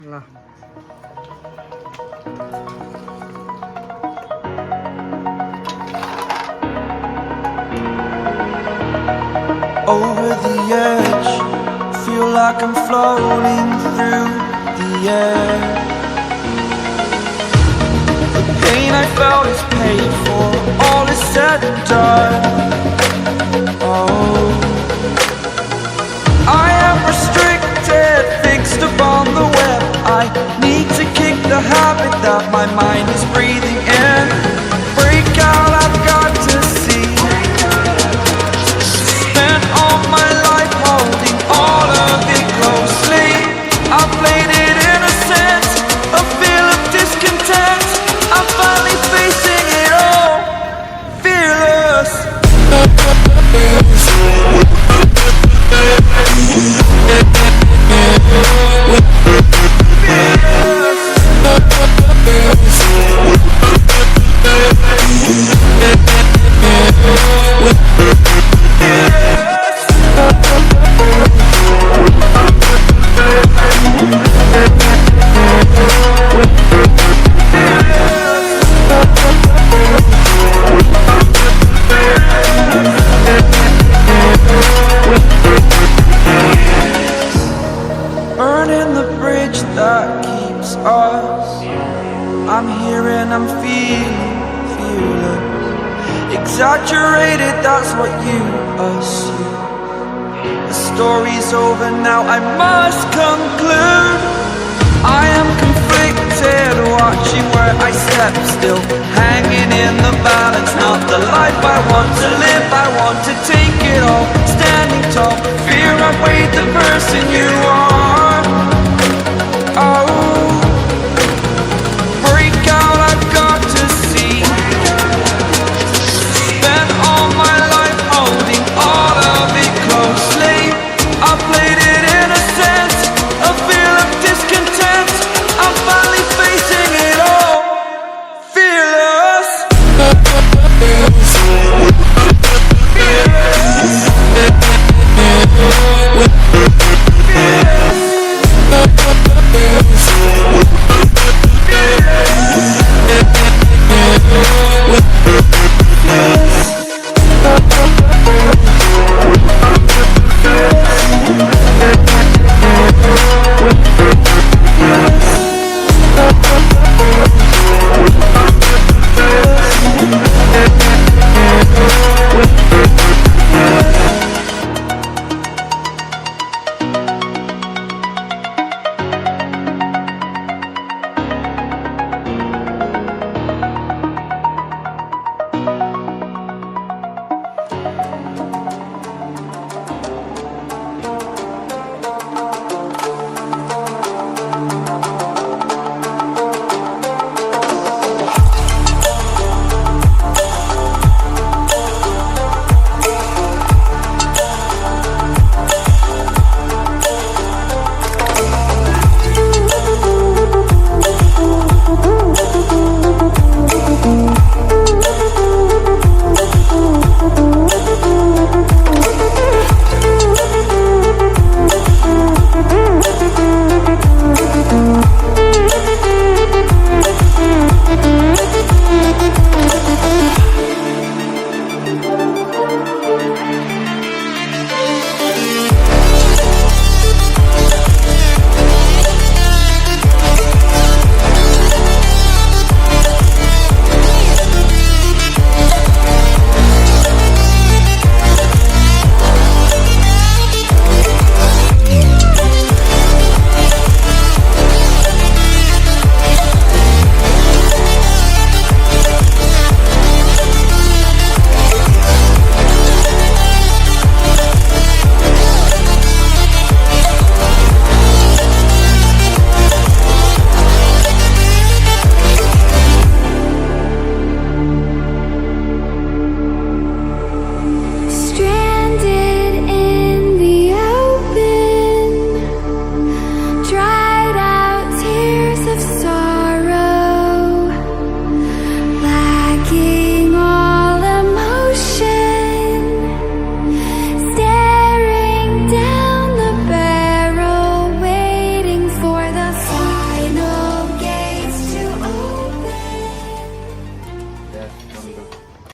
Allah. Over the edge, feel like I'm floating through the air. The pain I felt is paid for, all is said and done. Oh, I am restricted, fixed upon the web. I need to kick the habit that my mind is breathing in. Break out, I've got to see. Spent all my life holding all of it closely. I played it innocent, a feel of discontent. I'm finally facing it all, fearless. Burning the bridge that keeps us. I'm here and I'm feeling fearless. Exaggerated, that's what you assume. The story's over now, I must conclude.